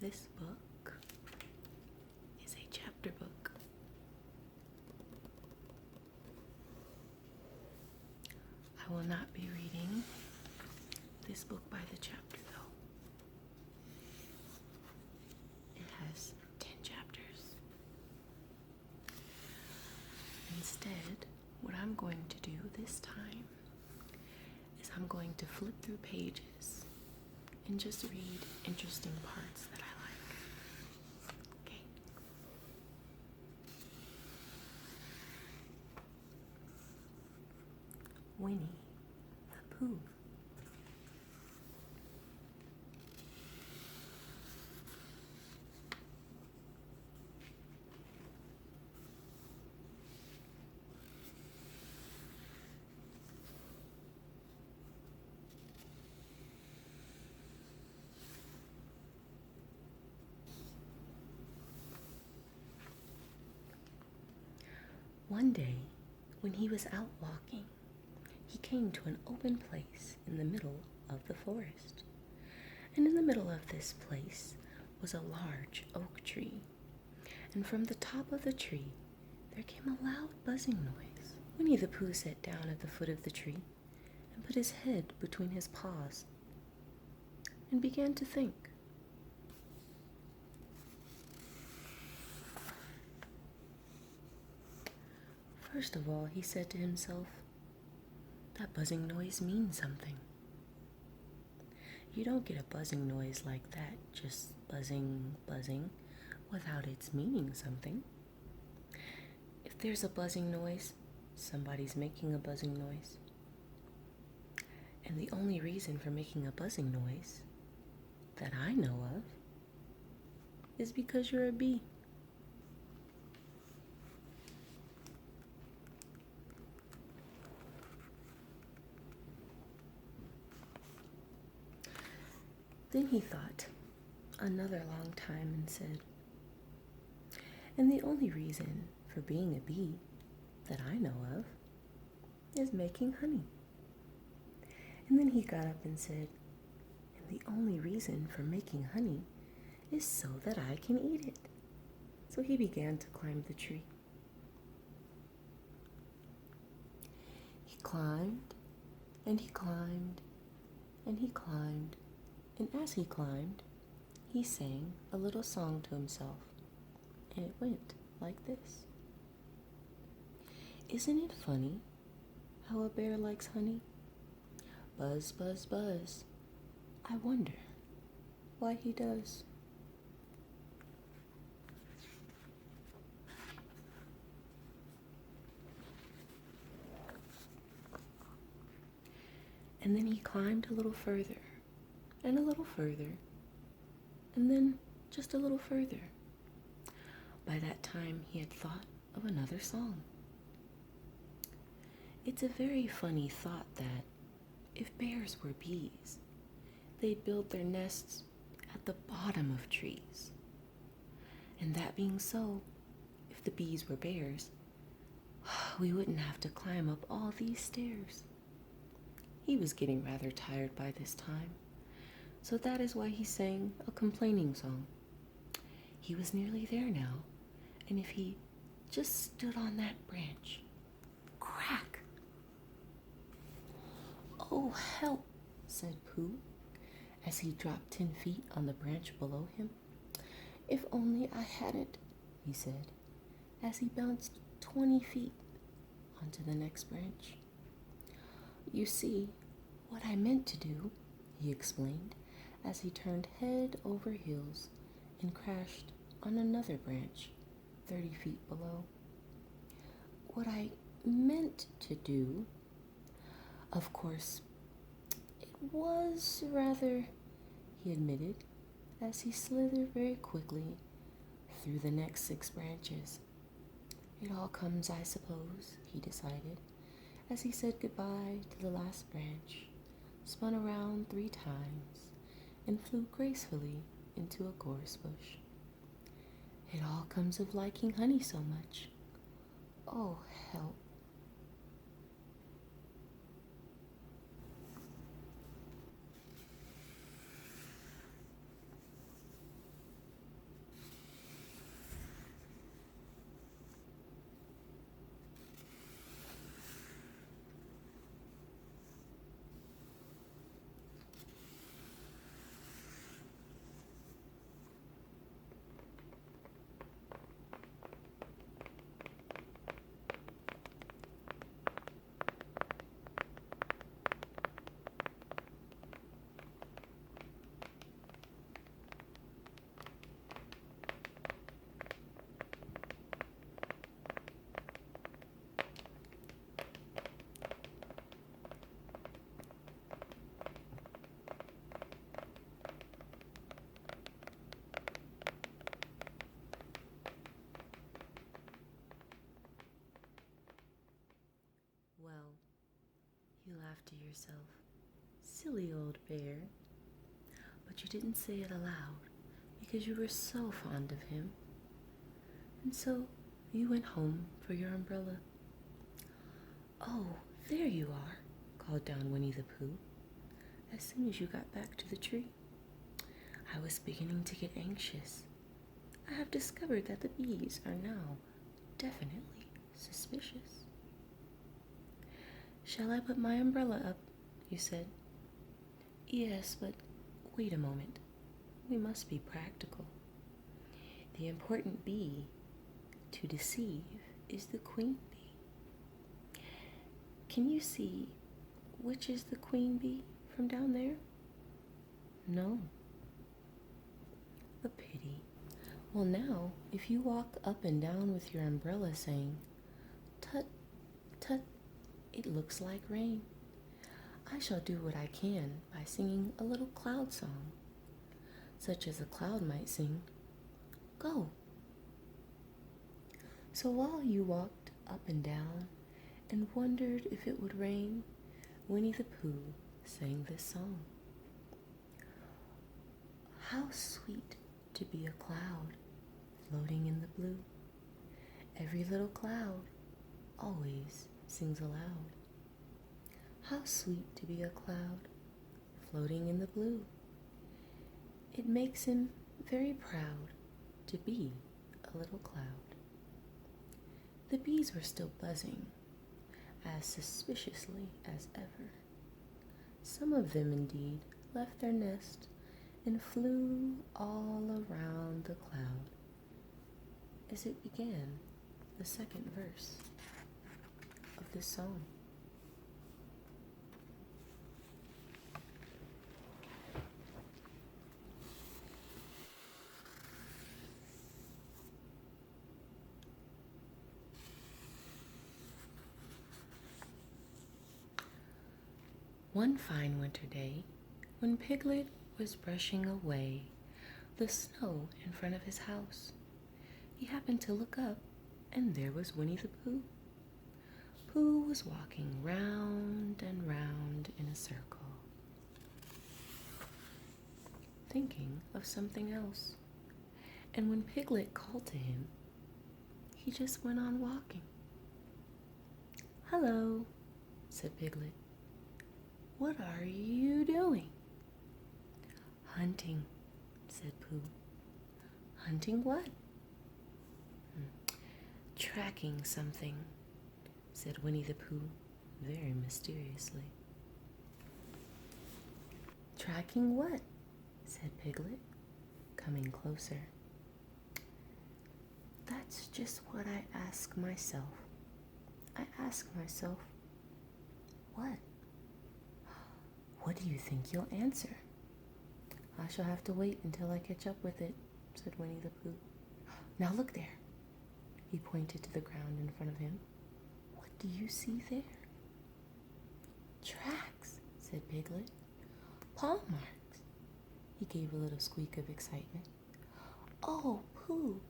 This book is a chapter book. I will not be reading this book by the chapter though. It has 10 chapters. Instead, what I'm going to do this time is I'm going to flip through pages and just read interesting parts that I like. Okay. Winnie the Pooh. One day, when he was out walking, he came to an open place in the middle of the forest. And in the middle of this place was a large oak tree. And from the top of the tree, there came a loud buzzing noise. Winnie the Pooh sat down at the foot of the tree and put his head between his paws and began to think. First of all, he said to himself, that buzzing noise means something. You don't get a buzzing noise like that, just buzzing, buzzing, without its meaning something. If there's a buzzing noise, somebody's making a buzzing noise. And the only reason for making a buzzing noise that I know of is because you're a bee. Then he thought another long time and said, and the only reason for being a bee that I know of is making honey. And then he got up and said, and the only reason for making honey is so that I can eat it. So he began to climb the tree. He climbed, and he climbed, and he climbed. And as he climbed, he sang a little song to himself, and it went like this. Isn't it funny how a bear likes honey? Buzz, buzz, buzz. I wonder why he does. And then he climbed a little further, and a little further, and then just a little further. By that time, he had thought of another song. It's a very funny thought that if bears were bees, they'd build their nests at the bottom of trees. And that being so, if the bees were bears, we wouldn't have to climb up all these stairs. He was getting rather tired by this time. So that is why he sang a complaining song. He was nearly there now, and if he just stood on that branch, crack! Oh, help, said Pooh, as he dropped 10 feet on the branch below him. If only I hadn't, he said, as he bounced 20 feet onto the next branch. You see, what I meant to do, he explained, as he turned head over heels and crashed on another branch 30 feet below. What I meant to do, of course, it was rather, he admitted, as he slithered very quickly through the next 6 branches. It all comes, I suppose, he decided, as he said goodbye to the last branch, spun around 3 times, and flew gracefully into a gorse bush. It all comes of liking honey so much. Oh, help. laughed to yourself. Silly old bear. But you didn't say it aloud because you were so fond of him. And so you went home for your umbrella. Oh, there you are, called down Winnie the Pooh as soon as you got back to the tree. I was beginning to get anxious. I have discovered that the bees are now definitely suspicious. Shall I put my umbrella up? You said. Yes, but wait a moment. We must be practical. The important bee to deceive is the queen bee. Can you see which is the queen bee from down there? No. A pity. Well, now, if you walk up and down with your umbrella saying, tut, tut, it looks like rain, I shall do what I can by singing a little cloud song, such as a cloud might sing, go. So while you walked up and down and wondered if it would rain, Winnie the Pooh sang this song. How sweet to be a cloud floating in the blue. Every little cloud always sings aloud. How sweet to be a cloud floating in the blue. It makes him very proud to be a little cloud. The bees were still buzzing as suspiciously as ever. Some of them indeed left their nest and flew all around the cloud as it began the second verse of this song. One fine winter day, when Piglet was brushing away the snow in front of his house, he happened to look up, and there was Winnie the Pooh. Pooh was walking round and round in a circle, thinking of something else. And when Piglet called to him, he just went on walking. Hello, said Piglet. What are you doing? Hunting, said Pooh. Hunting what? Tracking something, said Winnie the Pooh very mysteriously. Tracking what? Said Piglet, coming closer. That's just what I ask myself. I ask myself, what? What do you think you'll answer? I shall have to wait until I catch up with it, said Winnie the Pooh. Now look there. He pointed to the ground in front of him. What do you see there? Tracks, said Piglet. Paw marks. He gave a little squeak of excitement. Oh, Pooh,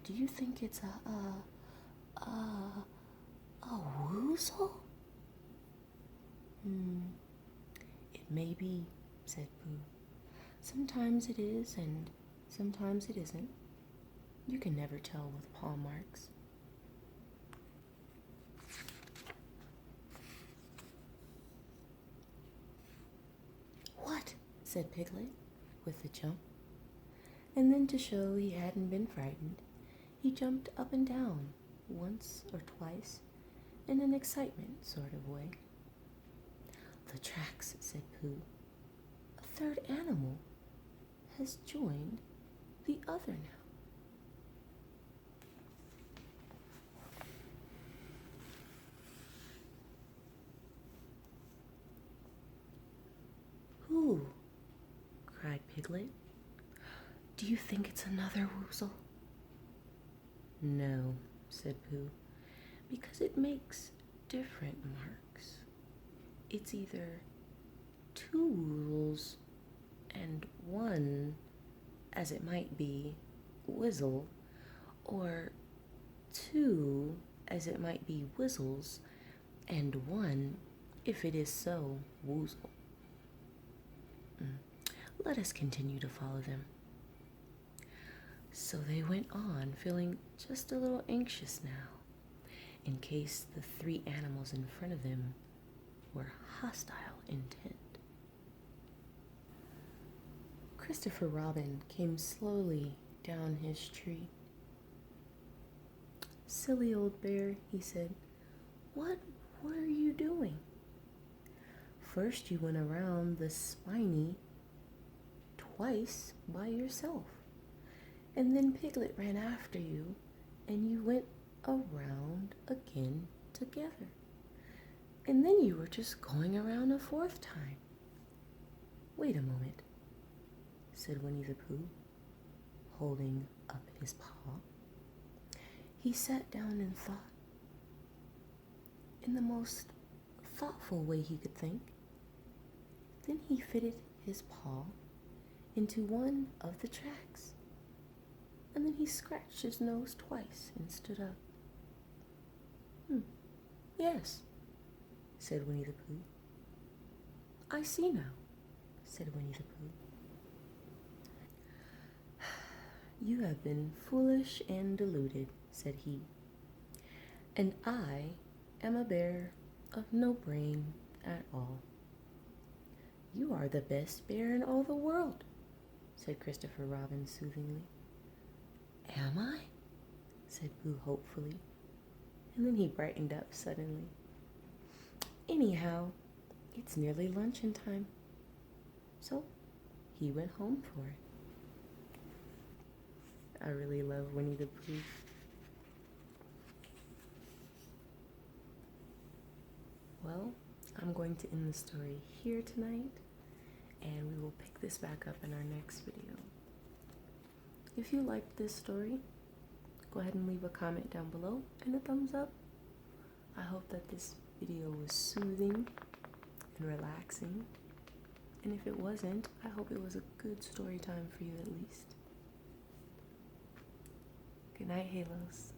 do you think it's a woozle? It may be, said Pooh. Sometimes it is and sometimes it isn't. You can never tell with paw marks. What? Said Piglet with a jump. And then to show he hadn't been frightened, he jumped up and down once or twice in an excitement sort of way. The tracks, said Pooh. A third animal has joined the other now. Who? Cried Piglet. Do you think it's another woozle? No, said Pooh, because it makes different marks. It's either two woozles and one, as it might be, whizzle, or two, as it might be, whizzles, and one, If it is so, woozle. Let us continue to follow them. So they went on, feeling just a little anxious now, in case the three animals in front of them were hostile intent. Christopher Robin came slowly down his tree. "Silly old bear," he said, what were you doing? First you went around the spiny twice by yourself, and then Piglet ran after you, and you went around again together. And then you were just going around a fourth time." "Wait a moment," said Winnie the Pooh, holding up his paw. He sat down and thought, in the most thoughtful way he could think. Then he fitted his paw into one of the tracks, and then he scratched his nose twice and stood up. "Yes," said Winnie the Pooh. "I see now," said Winnie the Pooh. "You have been foolish and deluded," said he, "and I am a bear of no brain at all." "You are the best bear in all the world," said Christopher Robin soothingly. "Am I?" said Pooh hopefully, and then he brightened up suddenly. "Anyhow, it's nearly luncheon time." So he went home for it. I really love Winnie the Pooh. Well, I'm going to end the story here tonight, and we will pick this back up in our next video. If you liked this story, go ahead and leave a comment down below and a thumbs up. I hope that this video was soothing and relaxing, and if it wasn't, I hope it was a good story time for you at least. Good night, Halos.